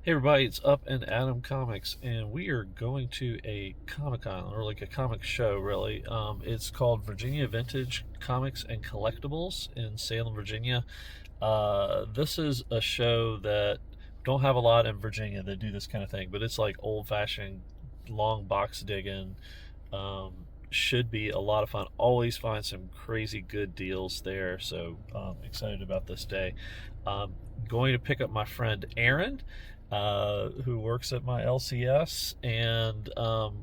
Hey everybody, it's Up and Adam Comics, and we are going to a Comic Con, or like a comic show, really. It's called Virginia Vintage Comics and Collectibles in Salem, Virginia. This is a show that don't have a lot in Virginia that do this kind of thing, but it's like old-fashioned, long box digging. Um, should be a lot of fun. Always find some crazy good deals there, so excited about this day. Um, Going to pick up my friend Aaron, who works at my LCS, and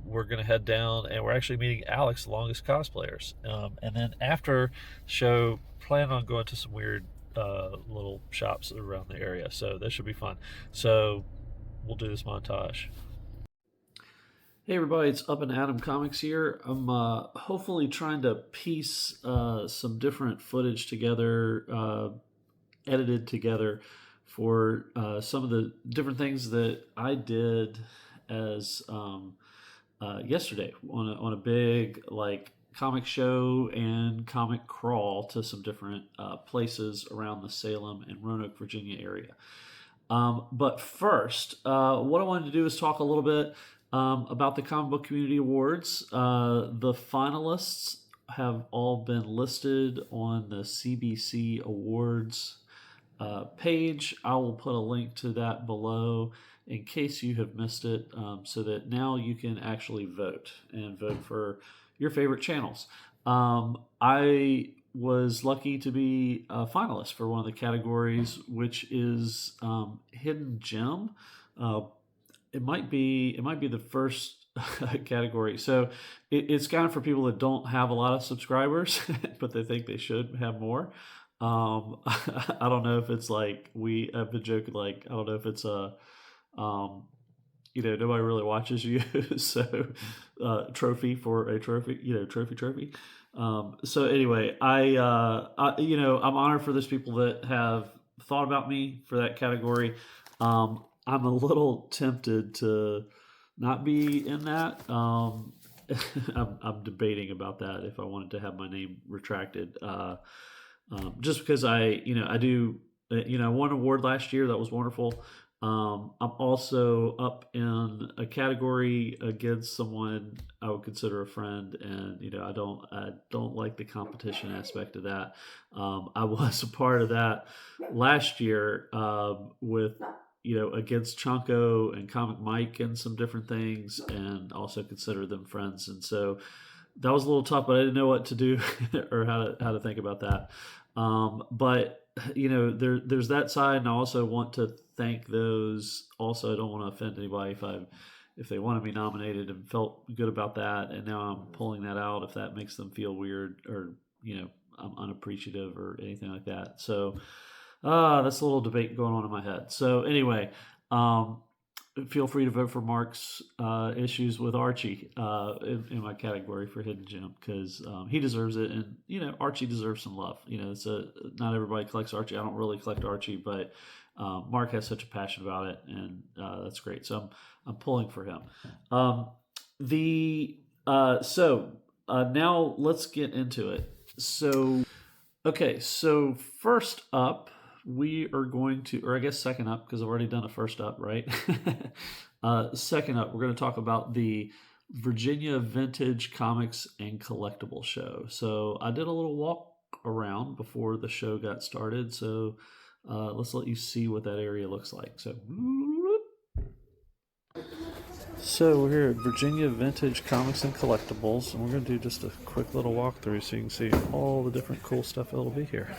we're going to head down, and we're actually meeting Alex, the longest cosplayers. And then after the show, plan on going to some weird little shops around the area, so that should be fun. So we'll do this montage. Hey everybody, it's Up and Adam Comics here. I'm hopefully trying to piece some different footage together, edited together for some of the different things that I did as yesterday on a big like comic show and comic crawl to some different places around the Salem and Roanoke, Virginia area. But first, what I wanted to do is talk a little bit about the Comic Book Community Awards. The finalists have all been listed on the CBC Awards page. I will put a link to that below in case you have missed it, so that now you can actually vote and vote for your favorite channels. I was lucky to be a finalist for one of the categories, which is hidden gem. Uh, it might be the first category. So it's kind of for people that don't have a lot of subscribers, but they think they should have more. I don't know if it's like we have been joking, like I don't know if it's a um, nobody really watches you, so trophy for a trophy, trophy. So anyway, I'm honored for those people that have thought about me for that category. I'm a little tempted to not be in that. I'm debating about that if I wanted to have my name retracted. Just because I do, I won an award last year that was wonderful. I'm also up in a category against someone I would consider a friend, and I don't like the competition aspect of that. I was a part of that last year with against Chonko and Comic Mike and some different things, and also consider them friends, and so that was a little tough, but I didn't know what to do or how to think about that. But there's that side, and I also want to thank those. Also, I don't want to offend anybody if they want to be nominated and felt good about that, and now I'm pulling that out if that makes them feel weird or I'm unappreciative or anything like that. So that's a little debate going on in my head. So anyway, feel free to vote for Mark's issues with Archie in my category for Hidden Gem because he deserves it, and Archie deserves some love. It's not everybody collects Archie. I don't really collect Archie, but Mark has such a passion about it, and that's great. So I'm pulling for him. The so Now let's get into it. So okay, so first up, we are going to, or I guess second up, because I've already done a first up, right? Second up, we're going to talk about the Virginia Vintage Comics and Collectible Show. So I did a little walk around before the show got started. So let's let you see what that area looks like. So we're here at Virginia Vintage Comics and Collectibles, and we're going to do just a quick little walkthrough so you can see all the different cool stuff that'll be here.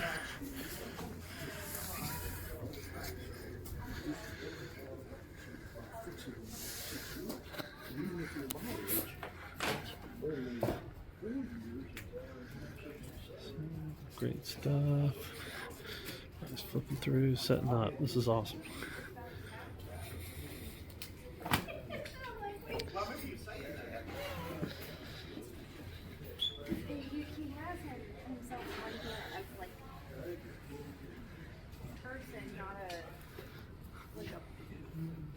Great stuff. Just flipping through, setting up. This is awesome.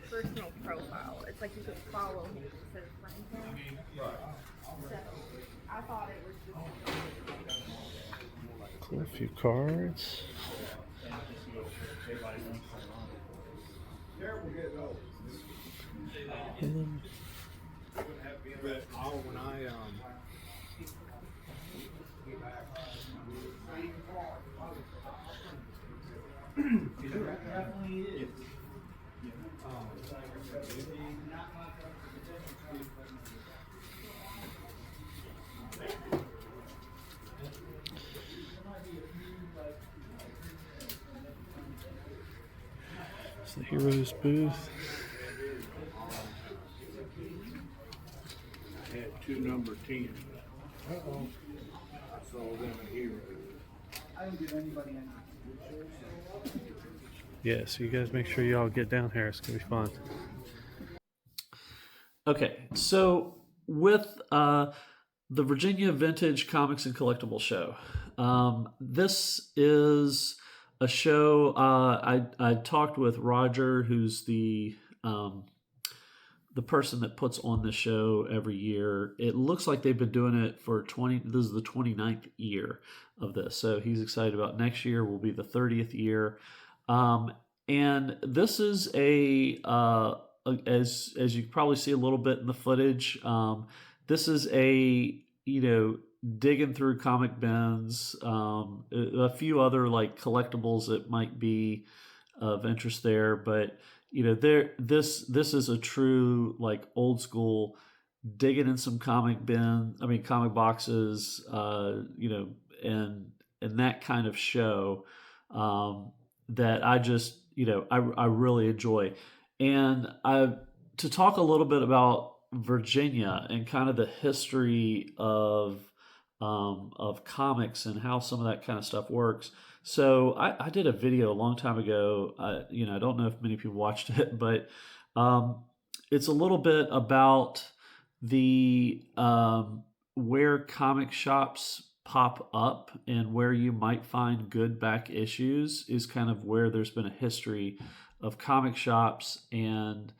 Personal profile. It's like you could follow him. It says friend him. So I thought it was just Cool, a few cards. But when I It's the Heroes booth. had two number 10s. I saw them at Hero. Yeah, so you guys make sure y'all get down here. It's going to be fun. Okay, so with the Virginia Vintage Comics and Collectibles Show, this is a show. I talked with Roger, who's the person that puts on the show every year. It looks like they've been doing it for 20. This is the 29th year of this, so he's excited about next year. Will be the 30th year, and this is as you probably see a little bit in the footage. This is digging through comic bins, a few other like collectibles that might be of interest there, but this is a true like old school digging in some comic boxes, and that kind of show, that I just I really enjoy. And to talk a little bit about Virginia and kind of the history of comics and how some of that kind of stuff works. So I did a video a long time ago. I don't know if many people watched it, but it's a little bit about the where comic shops pop up and where you might find good back issues is kind of where there's been a history of comic shops, and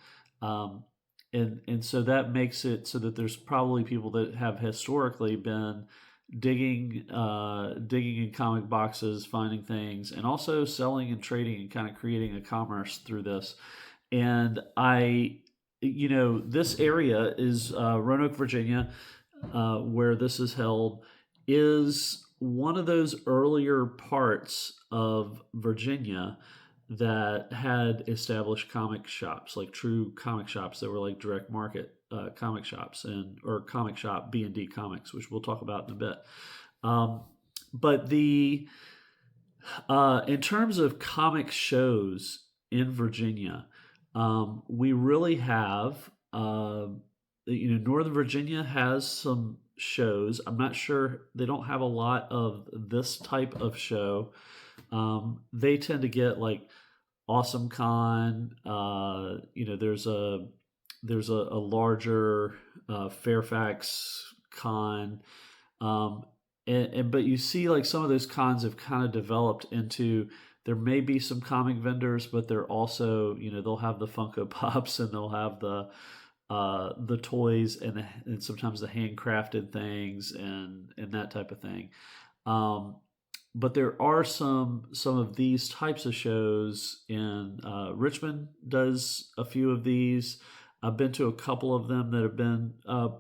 so that makes it so that there's probably people that have historically been digging in comic boxes, finding things, and also selling and trading and kind of creating a commerce through this. And this area is Roanoke, Virginia, where this is held, is one of those earlier parts of Virginia that had established comic shops, like true comic shops that were like direct market comic shops, or comic shop B&D Comics, which we'll talk about in a bit. But in terms of comic shows in Virginia, we really have Northern Virginia has some shows. I'm not sure, they don't have a lot of this type of show. They tend to get like Awesome Con. There's a larger Fairfax Con, but you see like some of those cons have kind of developed into, there may be some comic vendors, but they're also they'll have the Funko Pops, and they'll have the toys, and sometimes the handcrafted things, and that type of thing. But there are some of these types of shows in Richmond. Does a few of these. I've been to a couple of them that have been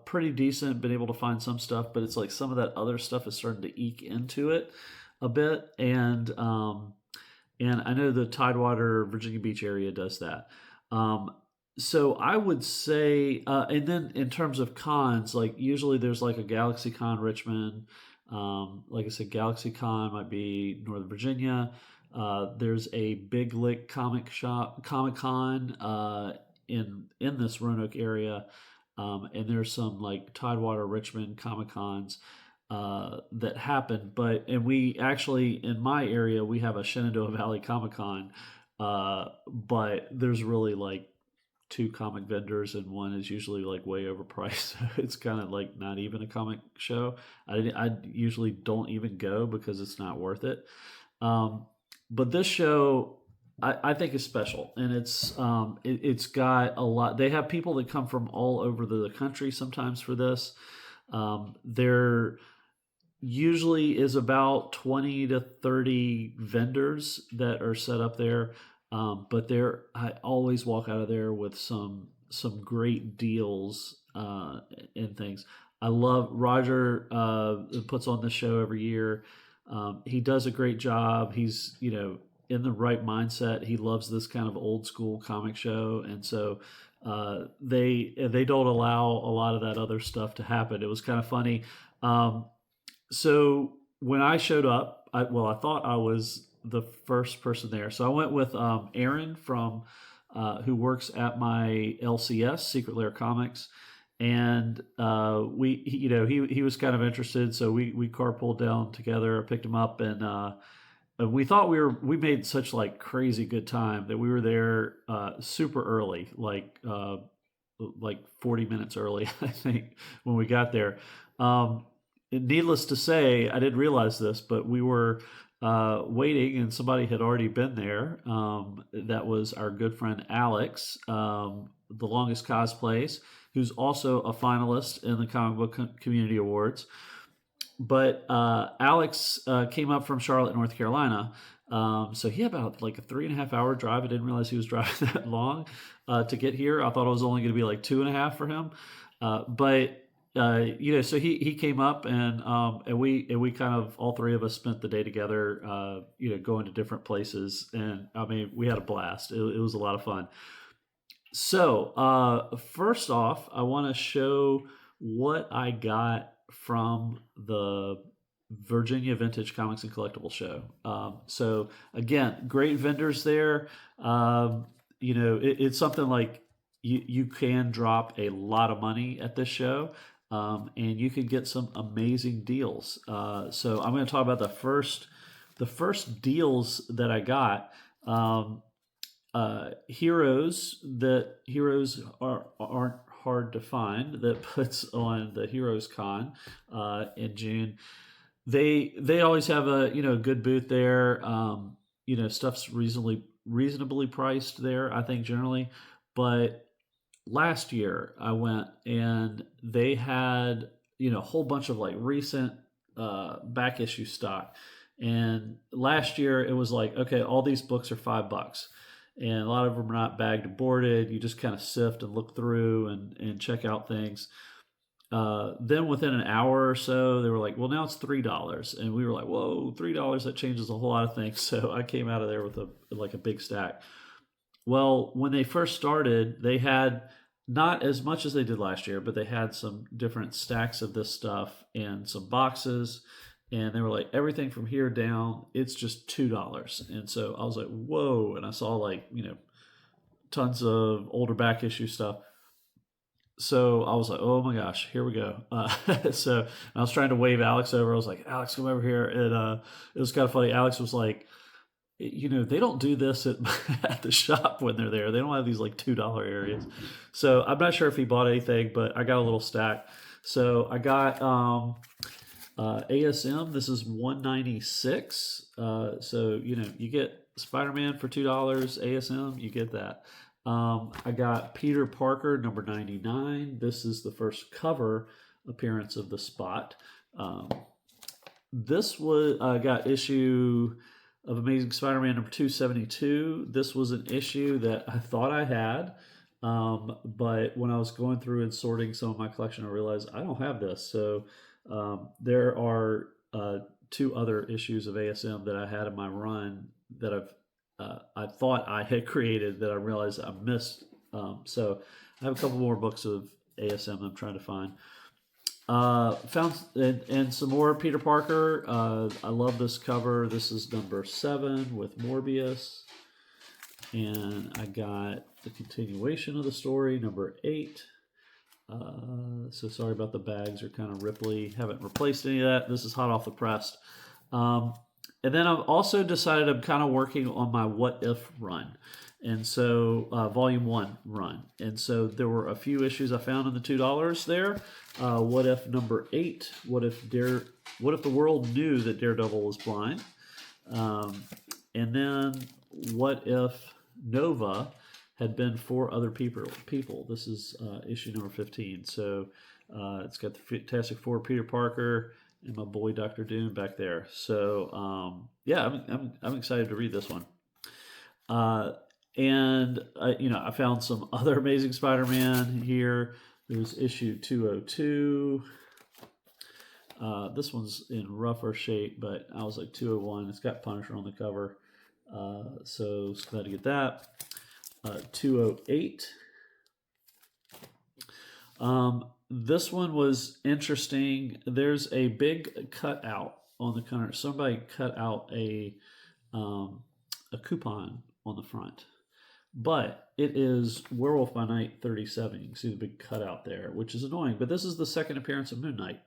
pretty decent. Been able to find some stuff, but it's like some of that other stuff is starting to eke into it a bit. And I know the Tidewater, Virginia Beach area does that. So I would say, and then in terms of cons, like usually there's like a Galaxy Con Richmond. Like I said, Galaxy Con might be Northern Virginia. There's a Big Lick Comic Con in this Roanoke area, and there's some like Tidewater, Richmond Comic Cons that happen. And we actually, in my area, we have a Shenandoah Valley Comic Con, but there's really like two comic vendors, and one is usually like way overpriced. It's kind of like not even a comic show. I usually don't even go because it's not worth it. But this show, I think is special, and it's got a lot. They have people that come from all over the country sometimes for this. There usually is about 20 to 30 vendors that are set up there. But there, I always walk out of there with some great deals and things. I love Roger puts on this show every year. He does a great job. He's in the right mindset. He loves this kind of old school comic show, and so they don't allow a lot of that other stuff to happen. It was kind of funny. So when I showed up, I thought I was the first person there. So I went with Aaron from who works at my LCS Secret Lair Comics, and he was kind of interested, so we carpooled down together. I picked him up, and we thought we made such like crazy good time that we were there super early, like 40 minutes early, I think, when we got there. Needless to say, I didn't realize this, but we were waiting, and somebody had already been there. That was our good friend Alex, the longest cosplays, who's also a finalist in the Comic Book Community Awards. But Alex came up from Charlotte, North Carolina. So he had about like a 3.5 hour drive. I didn't realize he was driving that long to get here. I thought it was only going to be like 2.5 for him. So he came up, and we kind of, all three of us, spent the day together, going to different places, and I mean, we had a blast. It was a lot of fun. So first off, I want to show what I got from the Virginia Vintage Comics and Collectibles show. So again, great vendors there. It's something like you can drop a lot of money at this show. And you can get some amazing deals. So I'm going to talk about the first deals that I got. Heroes aren't hard to find. That puts on the Heroes Con in June. They always have a good booth there. Stuff's reasonably priced there, I think, generally, but last year I went, and they had a whole bunch of like recent back issue stock. And last year it was like, okay, all these books are $5, and a lot of them are not bagged and boarded. You just kind of sift and look through and check out things. Then within an hour or so, they were like, well, now it's $3. And we were like, whoa, $3, that changes a whole lot of things. So I came out of there with a big stack. Well, when they first started, they had not as much as they did last year, but they had some different stacks of this stuff and some boxes. And they were like, everything from here down, it's just $2. And so I was like, whoa. And I saw tons of older back issue stuff. So I was like, oh my gosh, here we go. So I was trying to wave Alex over. I was like, Alex, come over here. And it was kind of funny. Alex was like, they don't do this at the shop when they're there. They don't have these like $2 areas. So I'm not sure if he bought anything, but I got a little stack. So I got ASM. This is $196. So you get Spider-Man for $2. ASM, you get that. I got Peter Parker number 99. This is the first cover appearance of the Spot. This was got issue of Amazing Spider-Man number 272. This was an issue that I thought I had, but when I was going through and sorting some of my collection, I realized I don't have this. So there are 2 other issues of ASM that I had in my run that I thought I had created that I realized I missed. So I have a couple more books of ASM I'm trying to find. Found and some more Peter Parker. I love this cover. This is number 7 with Morbius, and I got the continuation of the story, number 8. So sorry about the bags, are kind of ripply. Haven't replaced any of that. This is hot off the press. And then I've also decided I'm kind of working on my What If run. And so volume 1 run. And so there were a few issues I found in the $2 there. What If number 8? What if the world knew that Daredevil was blind? And then what if Nova had been 4 other people? This is issue number 15. So it's got the Fantastic Four, Peter Parker, and my boy Dr. Doom back there. So yeah, I'm excited to read this one. And I found some other Amazing Spider-Man here. There's issue 202. This one's in rougher shape, but I was like 201. It's got Punisher on the cover, so glad to get that. 208. This one was interesting. There's a big cutout on the counter. Somebody cut out a coupon on the front, but it is Werewolf by Night 37. You can see the big cutout there, which is annoying. But this is the second appearance of Moon Knight,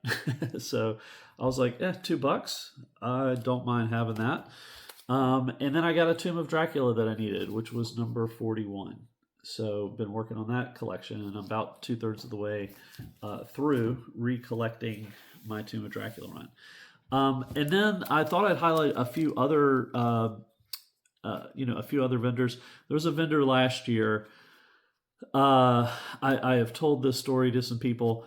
so I was like, $2. I don't mind having that. And then I got a Tomb of Dracula that I needed, which was number 41. So been working on that collection, and I'm about 2/3 of the way through recollecting my Tomb of Dracula run. And then I thought I'd highlight a few other, a few other vendors. There was a vendor last year. I have told this story to some people.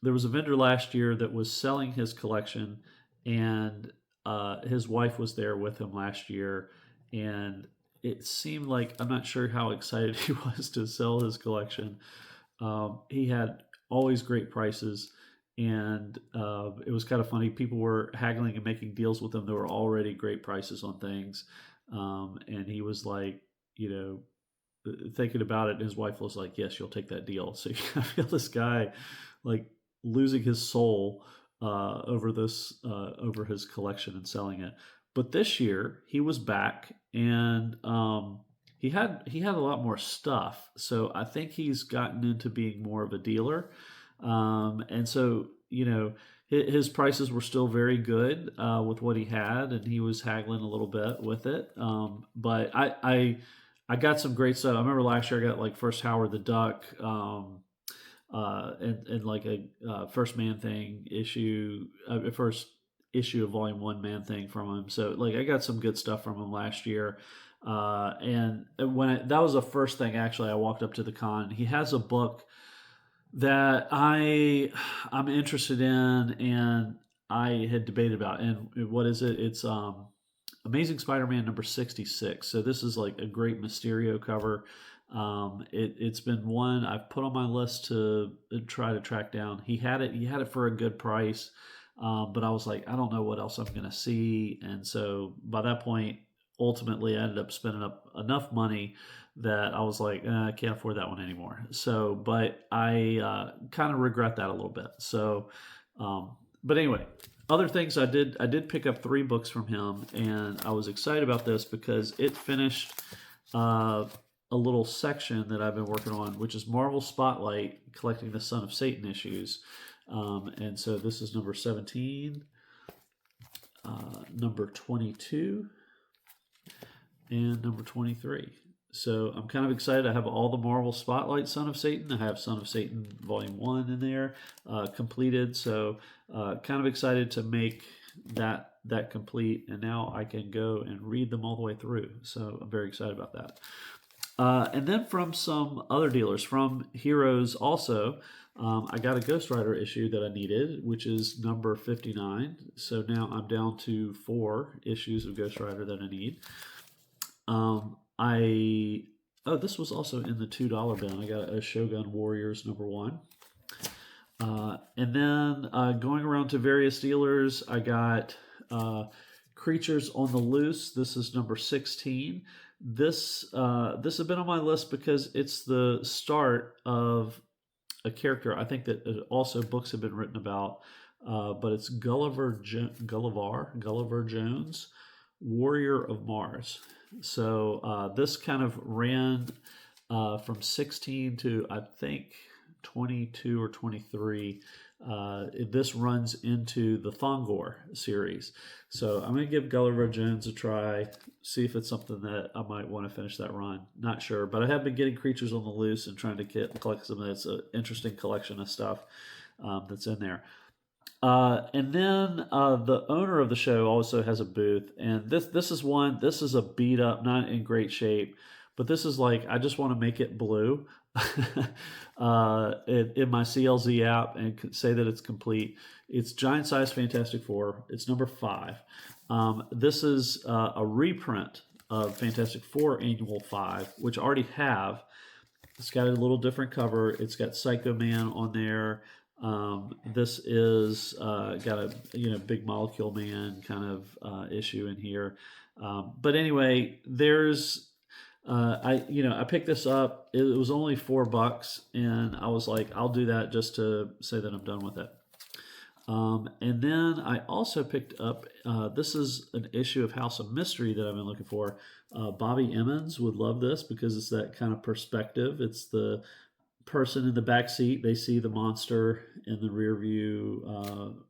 There was a vendor last year that was selling his collection, and his wife was there with him last year, and it seemed like, I'm not sure how excited he was to sell his collection. He had always great prices, and it was kind of funny. People were haggling and making deals with him. There were already great prices on things, and he was like, thinking about it. And his wife was like, "Yes, you'll take that deal." So I feel this guy like losing his soul over his collection and selling it. But this year he was back, and he had a lot more stuff. So I think he's gotten into being more of a dealer, and so his prices were still very good with what he had, and he was haggling a little bit with it. But I got some great stuff. I remember last year I got like first Howard the Duck. And like a first Man Thing issue, first issue of Volume 1 Man Thing from him. So like I got some good stuff from him last year. And that was the first thing actually I walked up to the con. He has a book that I'm interested in, and I had debated about. And what is it? It's Amazing Spider-Man number 66. So this is like a great Mysterio cover. It's been one I've put on my list to try to track down. He had it for a good price, but I was like, I don't know what else I'm gonna see, and so by that point, ultimately, I ended up spending up enough money that I was like, I can't afford that one anymore. So, but I kind of regret that a little bit. So, but anyway, other things I did pick up 3 books from him, and I was excited about this because it finished a little section that I've been working on, which is Marvel Spotlight, collecting the Son of Satan issues. And so this is number 17, number 22, and number 23. So I'm kind of excited. I have all the Marvel Spotlight Son of Satan. I have Son of Satan Volume 1 in there completed. So kind of excited to make that complete. And now I can go and read them all the way through. So I'm very excited about that. And then from some other dealers, from Heroes also, I got a Ghost Rider issue that I needed, which is number 59. So now I'm down to 4 issues of Ghost Rider that I need. This was also in the $2 bin. I got a Shogun Warriors number 1. And then going around to various dealers, I got Creatures on the Loose. This is number 16. This has been on my list because it's the start of a character I think that also books have been written about, but it's Gulliver Jones, Warrior of Mars. So this kind of ran from 16 to I think 22 or 23. This runs into the Thongor series. So I'm going to give Gulliver Jones a try, see if it's something that I might want to finish that run. Not sure, but I have been getting Creatures on the Loose and trying to collect some of that's an interesting collection of stuff that's in there. And then the owner of the show also has a booth, and this is a beat up, not in great shape, but this is like, I just want to make it blue in my CLZ app and say that it's complete. It's Giant Size Fantastic Four. It's number 5. This is a reprint of Fantastic Four Annual 5, which I already have. It's got a little different cover. It's got Psycho Man on there. This is got a big Molecule Man kind of issue in here. But anyway, there's I picked this up. It was only $4, and I was like, I'll do that just to say that I'm done with it. And then I also picked up, this is an issue of House of Mystery that I've been looking for. Bobby Emmons would love this because it's that kind of perspective. It's the person in the back seat; they see the monster in the rear view,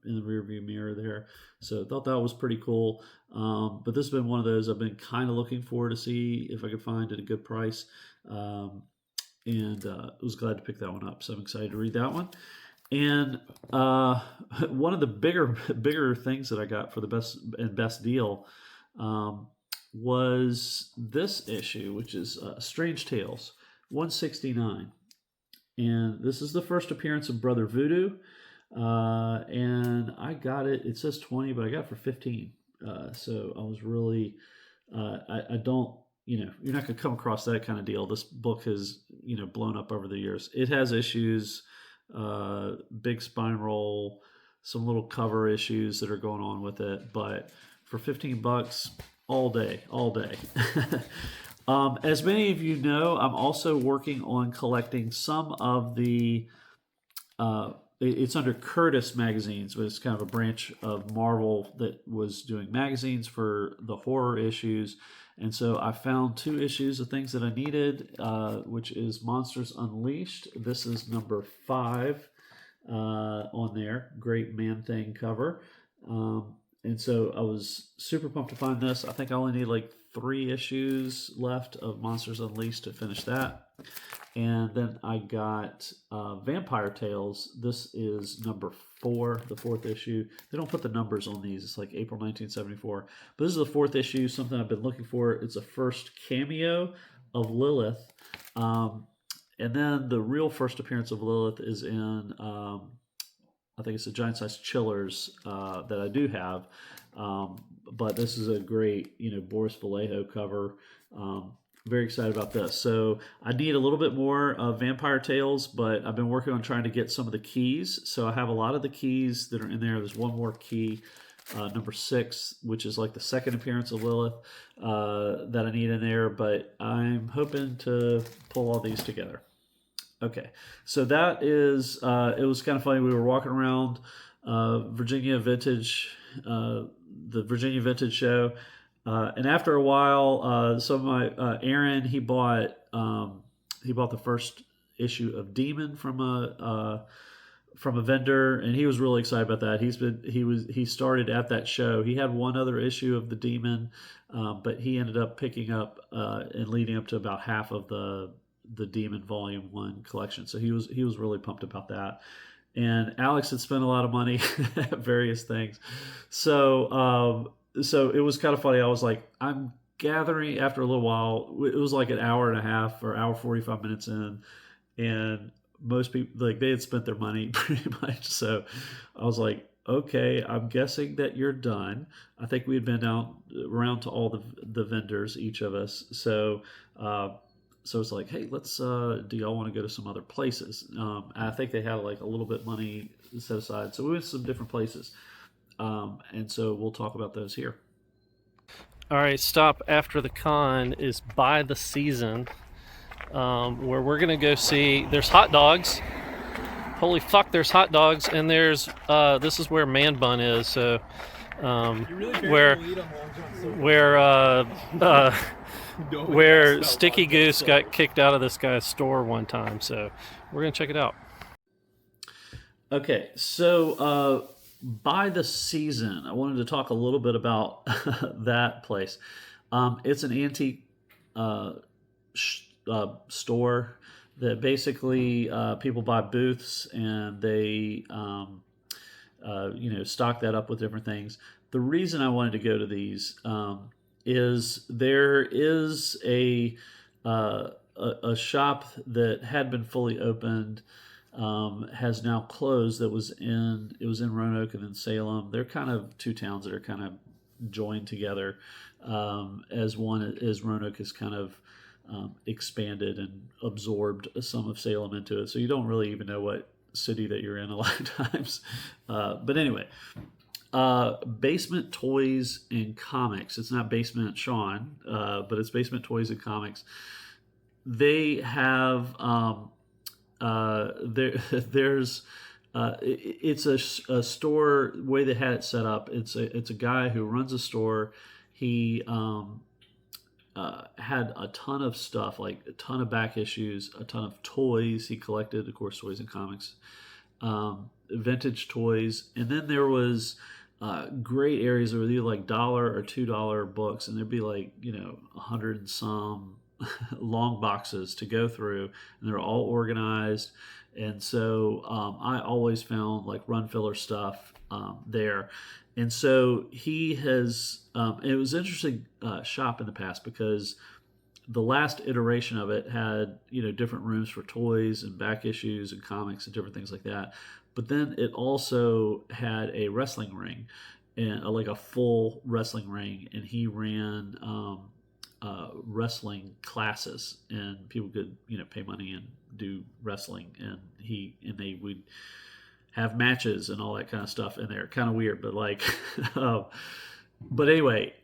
mirror there. So I thought that was pretty cool. But this has been one of those I've been kind of looking for to see if I could find at a good price. And was glad to pick that one up. So I'm excited to read that one. And one of the bigger things that I got for the best deal was this issue, which is Strange Tales 169, and this is the first appearance of Brother Voodoo. And I got it. It says 20, but I got it for 15. So I was really I don't. You're not going to come across that kind of deal. This book has blown up over the years. It has issues. Big spine roll, some little cover issues that are going on with it, but for $15, all day. As many of you know, I'm also working on collecting some of the. It's under Curtis Magazines, but it's kind of a branch of Marvel that was doing magazines for the horror issues. And so I found 2 issues of things that I needed, which is Monsters Unleashed. This is number 5 on there. Great Man-Thing cover. And so I was super pumped to find this. I think I only need like 3 issues left of Monsters Unleashed to finish that. And then I got Vampire Tales. This is number 4, the 4th issue. They don't put the numbers on these. It's like April 1974. But this is the 4th issue, something I've been looking for. It's a first cameo of Lilith. And then the real first appearance of Lilith is in, I think it's a Giant Size Chillers that I do have. But this is a great, Boris Vallejo cover. Very excited about this. So I need a little bit more of Vampire Tales, but I've been working on trying to get some of the keys. So I have a lot of the keys that are in there. There's one more key, number 6, which is like the second appearance of Lilith that I need in there. But I'm hoping to pull all these together. Okay, so that is, it was kind of funny. We were walking around Virginia Vintage, the Virginia Vintage show. And after a while, some of my Aaron, he bought the first issue of Demon from a vendor, and he was really excited about that. He started at that show. He had one other issue of the Demon, but he ended up picking up and leading up to about half of the Demon Volume 1 collection. So he was really pumped about that. And Alex had spent a lot of money at various things, so it was kind of funny. I was like, I'm gathering after a little while. It was like an hour and a half or hour 45 minutes in, and most people, like, they had spent their money pretty much. So I was like, okay, I'm guessing that you're done. I think we had been around to all the vendors, each of us. So it's like, hey, let's. Do y'all want to go to some other places? I think they had like a little bit money set aside, so we went to some different places. And so we'll talk about those here. All right, stop after the con is By the Season, where we're going to go see, there's hot dogs. Holy fuck, there's hot dogs. And there's, this is where Man Bun is. So, where Sticky Goose got kicked out of this guy's store one time. So we're going to check it out. Okay, so By the Season, I wanted to talk a little bit about that place. It's an antique store that basically people buy booths and they stock that up with different things. The reason I wanted to go to these is there is a shop that had been fully opened, has now closed. It was in Roanoke and then Salem. They're kind of 2 towns that are kind of joined together as one as Roanoke has kind of expanded and absorbed some of Salem into it. So you don't really even know what city that you're in a lot of times. But anyway, Basement Toys and Comics. It's not Basement Sean, but it's Basement Toys and Comics. They have there's it's a store. The way they had it set up, it's a guy who runs a store. He had a ton of stuff, like a ton of back issues, a ton of toys. He collected, of course, toys and comics, vintage toys, and then there was great areas that were either like $1 or $2 books, and there'd be like 100 and some long boxes to go through, and they're all organized. And so I always found like run filler stuff there. And so he has, it was interesting shop in the past because the last iteration of it had, different rooms for toys and back issues and comics and different things like that. But then it also had a wrestling ring and like a full wrestling ring. And he ran wrestling classes, and people could, pay money and do wrestling. And they would have matches and all that kind of stuff in there. Kind of weird, but like, but anyway,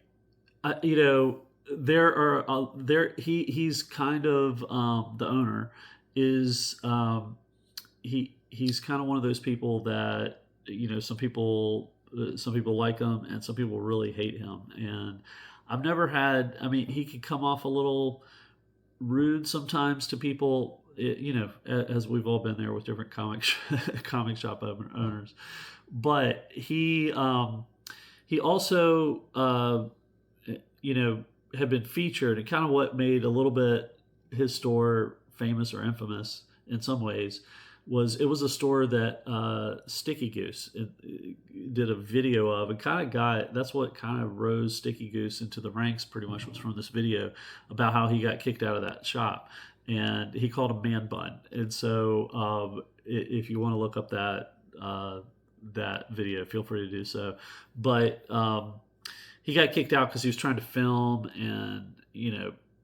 there are he's kind of the owner is he's kind of one of those people that some people like him and some people really hate him. And I've never had, he could come off a little rude sometimes to people, as we've all been there with different comic shop owners. But he also, had been featured, and kind of what made a little bit his store famous or infamous in some ways was it was a store that Sticky Goose did a video of, and that's what kind of rose Sticky Goose into the ranks pretty much, was from this video about how he got kicked out of that shop, and he called him Man Bun. And so if you want to look up that video, feel free to do so. But he got kicked out because he was trying to film, and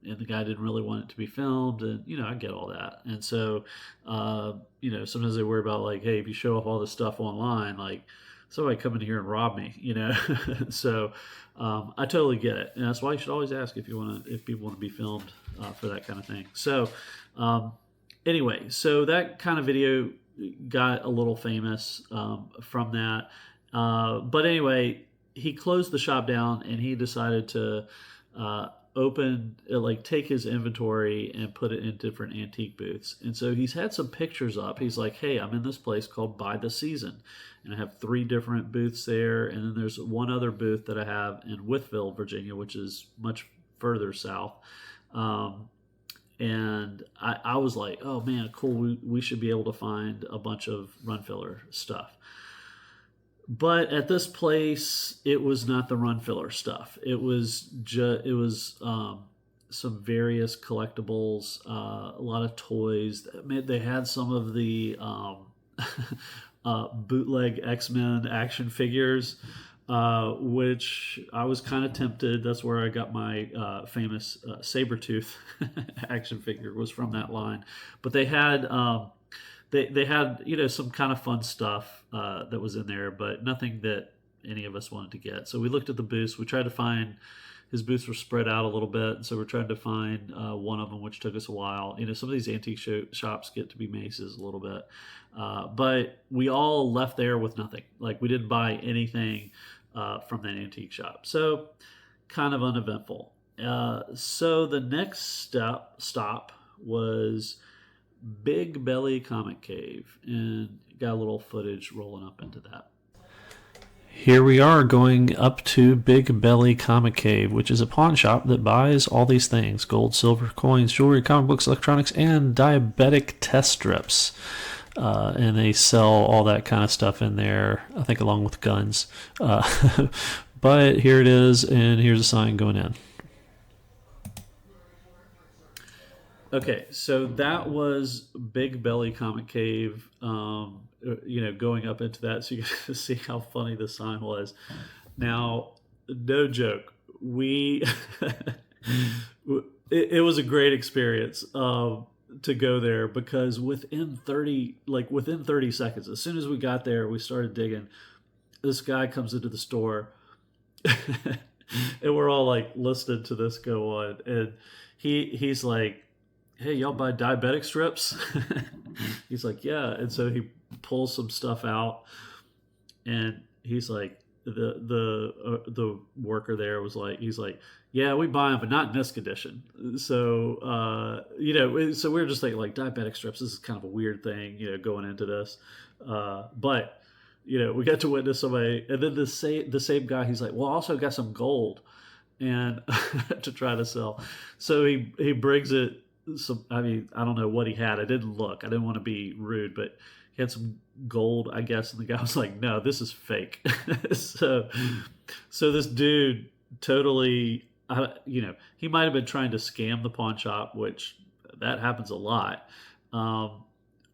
and the guy didn't really want it to be filmed, and I get all that. And so sometimes they worry about like, hey, if you show off all this stuff online, like somebody come in here and rob me, So I totally get it, and that's why you should always ask if people want to be filmed for that kind of thing. So anyway, so that kind of video got a little famous from that. But anyway, he closed the shop down, and he decided to take his inventory and put it in different antique booths. And so he's had some pictures up. He's like, hey, I'm in this place called By the Season, and I have 3 different booths there. And then there's one other booth that I have in Wytheville, Virginia, which is much further south. And I was like, oh man, cool. We should be able to find a bunch of run filler stuff. But at this place, it was not the run filler stuff. It was some various collectibles, a lot of toys. They had some of the bootleg X-Men action figures, which I was kind of tempted. That's where I got my famous Sabretooth action figure, was from that line. But they had they had some kind of fun stuff that was in there, but nothing that any of us wanted to get. So we looked at the booths. We tried to find, his booths were spread out a little bit, so we're trying to find one of them, which took us a while. Some of these antique shops get to be mazes a little bit, but we all left there with nothing. Like, we didn't buy anything from that antique shop, so kind of uneventful. So the next stop was Big Belly Comic Cave, and got a little footage rolling up into that. Here we are going up to Big Belly Comic Cave, which is a pawn shop that buys all these things: gold, silver, coins, jewelry, comic books, electronics, and diabetic test strips. And they sell all that kind of stuff in there, I think, along with guns. But here it is, and here's a sign going in. Okay, so that was Big Belly Comic Cave, going up into that, so you get to see how funny the sign was. Now, no joke. We it was a great experience to go there because within 30 seconds, as soon as we got there, we started digging. This guy comes into the store, and we're all like listening to this go on, and he's like, "Hey, y'all buy diabetic strips?" He's like, "Yeah," and so he pulls some stuff out, and he's like, the worker there was like, he's like, "Yeah, we buy them, but not in this condition." So so we were just thinking like diabetic strips. This is kind of a weird thing, going into this, but we got to witness somebody, and then the same guy, he's like, "Well, I also got some gold," and to try to sell. So he brings it. Some, I mean, I don't know what he had. I didn't look. I didn't want to be rude, but he had some gold, I guess. And the guy was like, "No, this is fake." so this dude totally, he might have been trying to scam the pawn shop, which that happens a lot,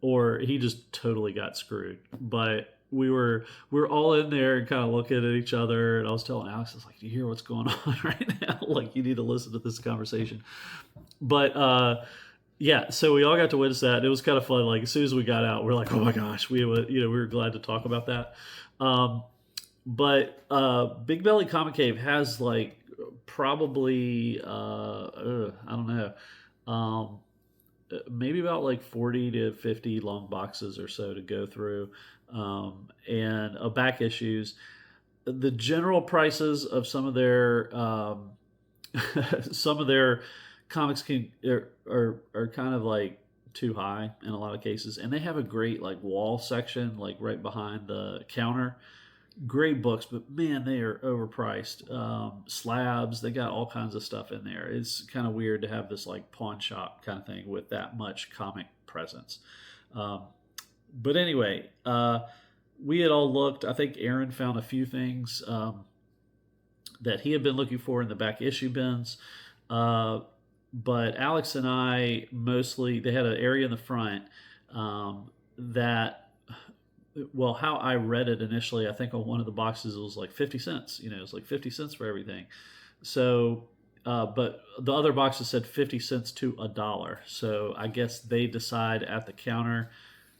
or he just totally got screwed. But we were all in there and kind of looking at each other, and I was telling Alex, I was like, "Do you hear what's going on right now? Like, you need to listen to this conversation." But yeah, so we all got to witness that. It was kind of fun. Like as soon as we got out, we're like, "Oh my gosh," we were glad to talk about that. But Big Belly Comic Cave has like probably I don't know, maybe about like 40 to 50 long boxes or so to go through, and back issues. The general prices of some of their some of their comics are kind of like too high in a lot of cases, and they have a great like wall section like right behind the counter. Great books, but man, they are overpriced. Slabs, they got all kinds of stuff in there. It's kind of weird to have this like pawn shop kind of thing with that much comic presence. But anyway, we had all looked. I think Aaron found a few things that he had been looking for in the back issue bins. But Alex and I mostly, they had an area in the front that, well, how I read it initially, I think on one of the boxes it was like 50 cents. It was like 50 cents for everything. So, but the other boxes said 50 cents to $1. So I guess they decide at the counter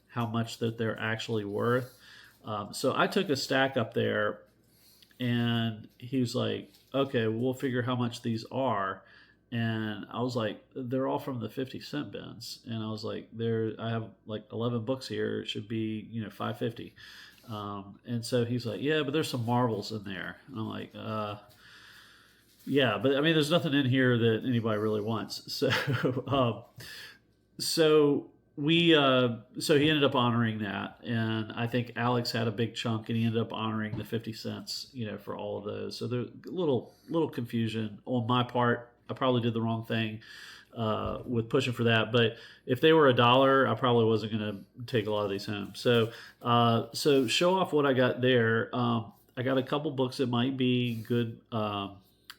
how much that they're actually worth. So I took a stack up there, and he was like, "Okay, we'll figure how much these are." And I was like, "They're all from the 50-cent bins." And I was like, I have like 11 books here. It should be, $5.50. And so he's like, "Yeah, but there's some Marvels in there." And I'm like, "Yeah, but I mean, there's nothing in here that anybody really wants." So, so so he ended up honoring that. And I think Alex had a big chunk, and he ended up honoring the 50 cents, for all of those. So there's a little confusion on my part. I probably did the wrong thing with pushing for that. But if they were $1, I probably wasn't going to take a lot of these home. So so show off what I got there. I got a couple books that might be good My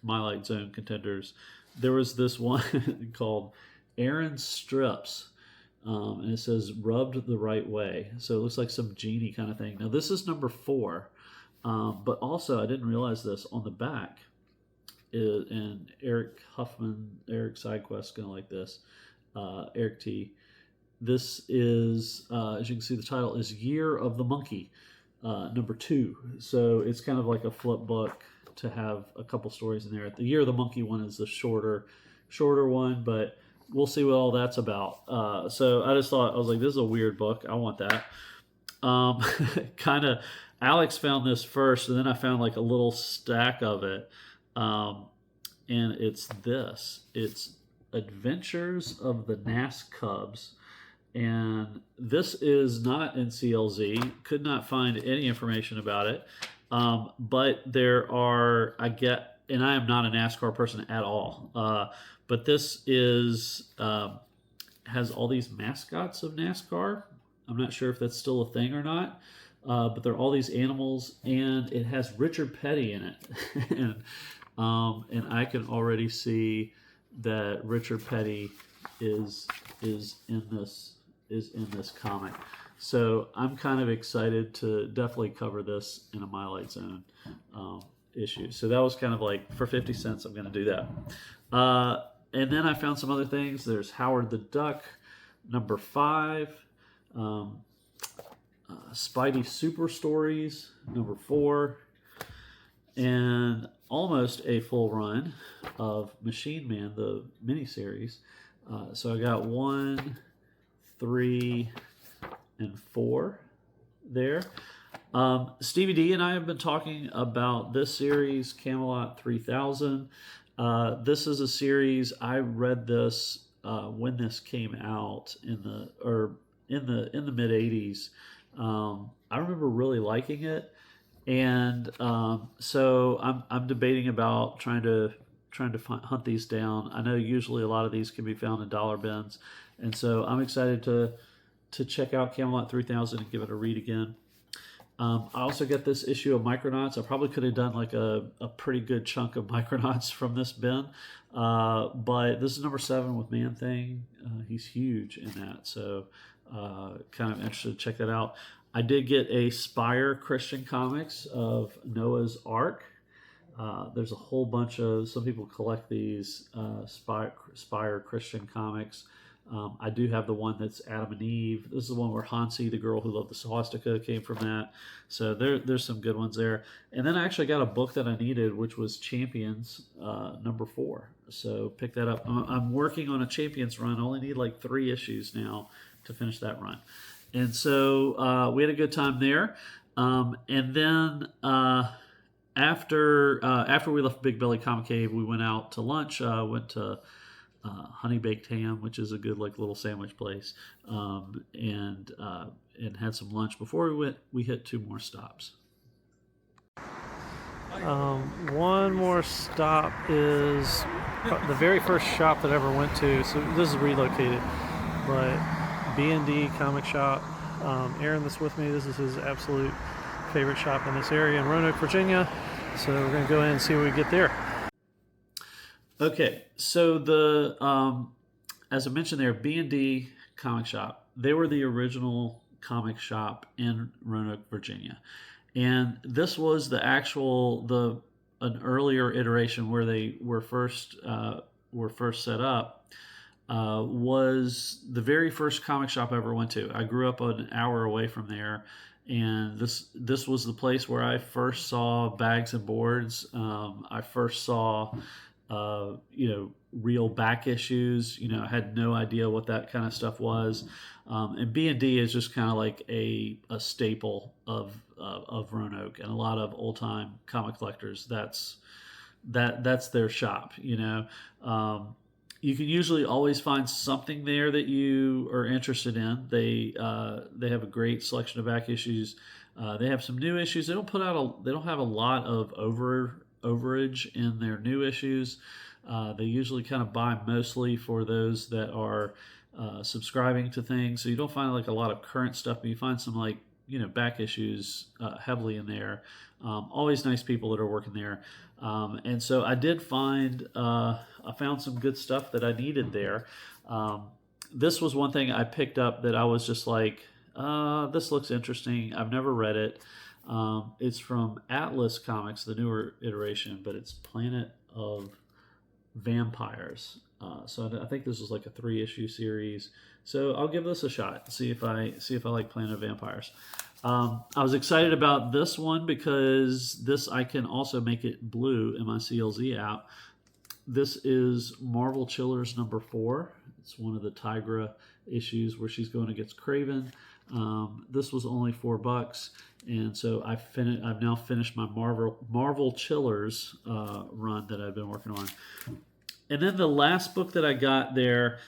Light Zone contenders. There was this one called Aaron Strips. And it says "rubbed the right way." So it looks like some genie kind of thing. Now this is number 4. But also I didn't realize this on the back. And Eric Huffman, Eric Sidequest, gonna like this. Eric T. This is, as you can see, the title is "Year of the Monkey," number 2. So it's kind of like a flip book to have a couple stories in there. The Year of the Monkey one is the shorter one, but we'll see what all that's about. So I just thought, I was like, this is a weird book. I want that. Kind of, Alex found this first, and then I found like a little stack of it. And it's this. It's Adventures of the Nas Cubs. And this is not in CLZ. Could not find any information about it. But there are, and I am not a NASCAR person at all. But this is, has all these mascots of NASCAR. I'm not sure if that's still a thing or not. But there are all these animals, and it has Richard Petty in it. And I can already see that Richard Petty is in this comic. So I'm kind of excited to definitely cover this in a My Light Zone. issue. So that was kind of like, for 50 cents, I'm going to do that. And then I found some other things. There's Howard the Duck, number 5. Spidey Super Stories, number 4. And almost a full run of Machine Man, the miniseries. So I got 1, 3, and 4 there. Stevie D and I have been talking about this series, Camelot 3000. This is a series, I read this when this came out in the mid 80s. I remember really liking it, and so I'm debating about trying to hunt these down. I know usually a lot of these can be found in dollar bins, and so I'm excited to check out Camelot 3000 and give it a read again. I also got this issue of Micronauts. I probably could have done like a pretty good chunk of Micronauts from this bin, but this is number 7 with Man Thing. He's huge in that, so kind of interested to check that out. I did get a Spire Christian Comics of Noah's Ark. There's a whole bunch of, some people collect these Spire Christian Comics. I do have the one that's Adam and Eve. This is the one where Hansi, the girl who loved the swastika, came from that. So there's some good ones there. And then I actually got a book that I needed, which was Champions, number 4. So pick that up. I'm working on a Champions run. I only need like 3 issues now to finish that run. And so we had a good time there. And then after we left Big Belly Comic Cave, we went out to lunch. Went to Honey Baked Ham, which is a good like little sandwich place, and had some lunch before we went. We hit 2 more stops. One more stop is the very first shop that I ever went to. So this is relocated, but B&D Comic Shop. Aaron that's with me, this is his absolute favorite shop in this area in Roanoke, Virginia. So we're going to go in and see what we get there. Okay, so the as I mentioned there, B&D Comic Shop, they were the original comic shop in Roanoke, Virginia, and this was an earlier iteration where they were first set up. Was the very first comic shop I ever went to. I grew up an hour away from there, and this was the place where I first saw Bags and Boards. I first saw real back issues. I had no idea what that kind of stuff was. And B&D is just kind of like a staple of Roanoke, and a lot of old time comic collectors. That's their shop. You can usually always find something there that you are interested in. They have a great selection of back issues. They have some new issues. They don't have a lot of overage in their new issues. They usually kind of buy mostly for those that are subscribing to things. So you don't find like a lot of current stuff, but you find some like back issues heavily in there. Always nice people that are working there. And so I did find I found some good stuff that I needed there. This was one thing I picked up that I was just like, this looks interesting. I've never read it. It's from Atlas Comics, the newer iteration, but it's Planet of Vampires. So I think this is like a 3-issue series. So I'll give this a shot. See if I like Planet of Vampires. I was excited about this one because I can also make it blue in my CLZ app. This is Marvel Chillers number 4. It's one of the Tigra issues where she's going against Craven. This was only $4, and so I've now finished my Marvel Chillers run that I've been working on. And then the last book that I got there,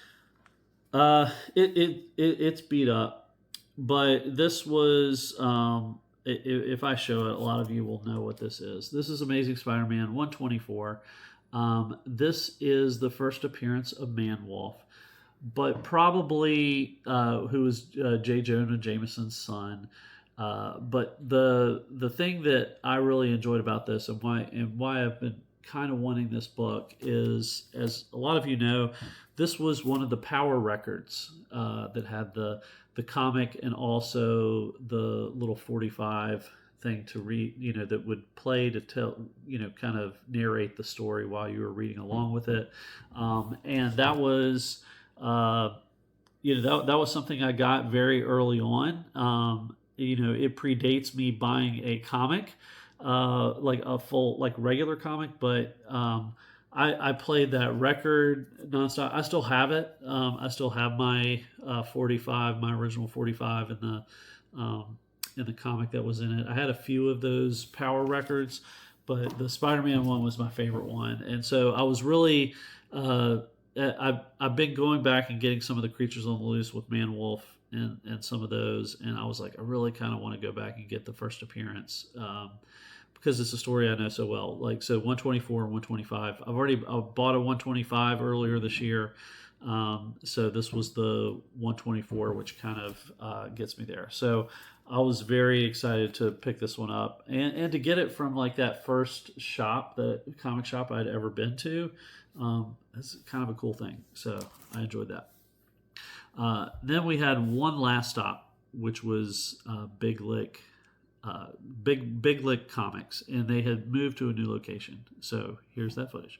it's beat up, but this was if I show it, a lot of you will know what this is. This is Amazing Spider-Man 124. This is the first appearance of Man-Wolf, but probably who is J. Jonah Jameson's son. But the thing that I really enjoyed about this and why I've been kind of wanting this book is, as a lot of you know, this was one of the Power records that had the comic and also the little 45 thing to read, that would play to tell, kind of narrate the story while you were reading along with it. And that was, that was something I got very early on. It predates me buying a comic, like a full, like regular comic, but I played that record nonstop. I still have it. I still have my 45, my original 45 in the comic that was in it. I had a few of those Power records, but the Spider-Man one was my favorite one. And so I was really, I've been going back and getting some of the Creatures on the Loose with Man Wolf and some of those, and I was like, I really kind of want to go back and get the first appearance. Because it's a story I know so well. Like, so 124 and 125. I bought a 125 earlier this year. So this was the 124, which kind of gets me there. So I was very excited to pick this one up and to get it from like that first shop, the comic shop I'd ever been to. That's kind of a cool thing. So I enjoyed that. Then we had one last stop, which was Big Lick. Big Lick Comics, and they had moved to a new location. So here's that footage.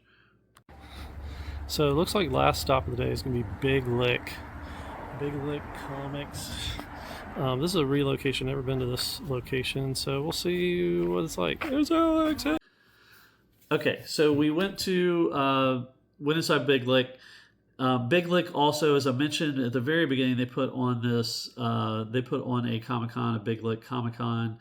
So it looks like last stop of the day is going to be Big Lick. Big Lick Comics. This is a relocation. Never been to this location, so we'll see what it's like. There's Alex. Okay, so we went inside Big Lick. Big Lick also, as I mentioned at the very beginning, they put on a Comic-Con, a Big Lick Comic-Con,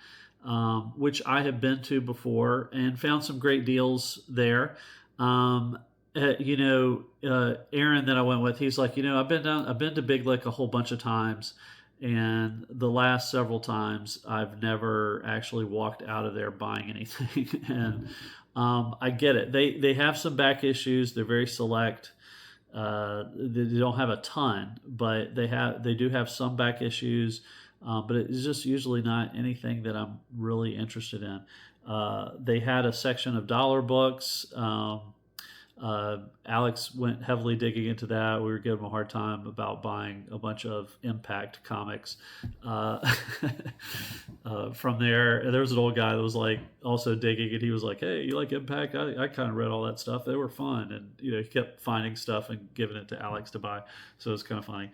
which I have been to before and found some great deals there. Aaron that I went with, he's like, I've been to Big Lick a whole bunch of times, and the last several times I've never actually walked out of there buying anything. And I get it. They have some back issues. They're very select. They don't have a ton, but they do have some back issues, but it's just usually not anything that I'm really interested in. They had a section of dollar books. Alex went heavily digging into that. We were giving him a hard time about buying a bunch of Impact comics. From there was an old guy that was like also digging, and he was like, "Hey, you like Impact? I kind of read all that stuff. They were fun." And he kept finding stuff and giving it to Alex to buy. So it was kind of funny.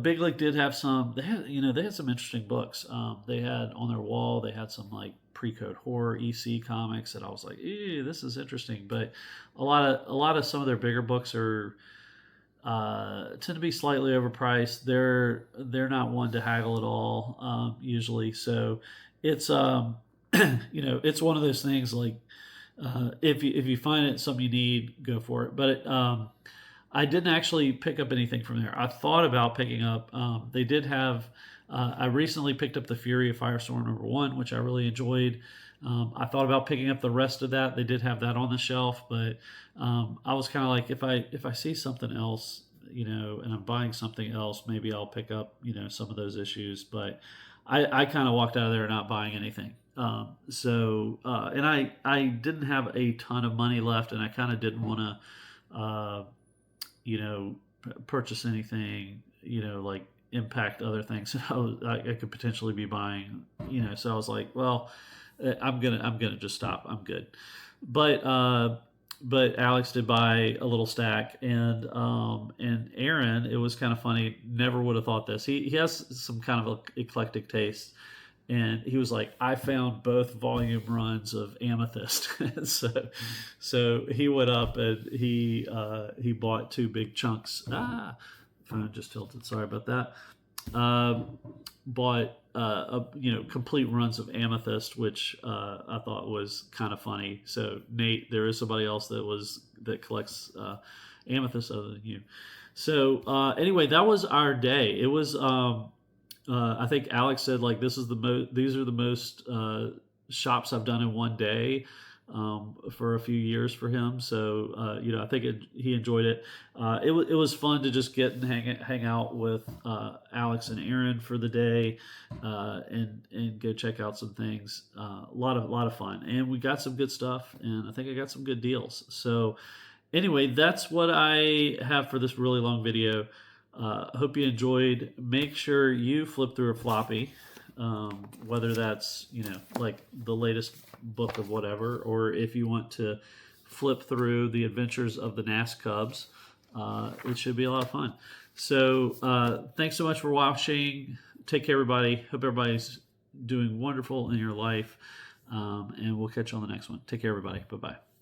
Big Lick did have some. They had some interesting books. They had on their wall. They had some like pre-code horror EC comics that I was like, this is interesting. But a lot of some of their bigger books are tend to be slightly overpriced. They're not one to haggle at all usually. So it's it's one of those things like if you find it something you need, go for it. But I didn't actually pick up anything from there. I thought about picking up. They did have. I recently picked up the Fury of Firestorm #1, which I really enjoyed. I thought about picking up the rest of that. They did have that on the shelf, but I was kind of like, if I see something else, and I'm buying something else, maybe I'll pick up, some of those issues. But I kind of walked out of there not buying anything. And I didn't have a ton of money left, and I kind of didn't want to, purchase anything, like Impact other things I could potentially be buying, So I was like, well, I'm gonna just stop. I'm good. But Alex did buy a little stack, and Aaron, it was kind of funny. Never would have thought this. He has some kind of eclectic taste. And he was like, I found both volume runs of Amethyst. so he went up and he bought 2 big chunks. Phone just tilted. Sorry about that. Bought complete runs of Amethyst, which I thought was kind of funny. So Nate, there is somebody else that collects Amethyst other than you. So anyway, that was our day. It was. I think Alex said like these are the most shops I've done in one day for a few years for him. So I think he enjoyed it. It was fun to just get and hang out with Alex and Aaron for the day and go check out some things. A lot of fun, and we got some good stuff, and I think I got some good deals. So anyway, that's what I have for this really long video. Hope you enjoyed. Make sure you flip through a floppy, whether that's, like the latest book of whatever, or if you want to flip through the adventures of the NAS Cubs. It should be a lot of fun. So thanks so much for watching. Take care, everybody. Hope everybody's doing wonderful in your life. And we'll catch you on the next one. Take care, everybody. Bye-bye.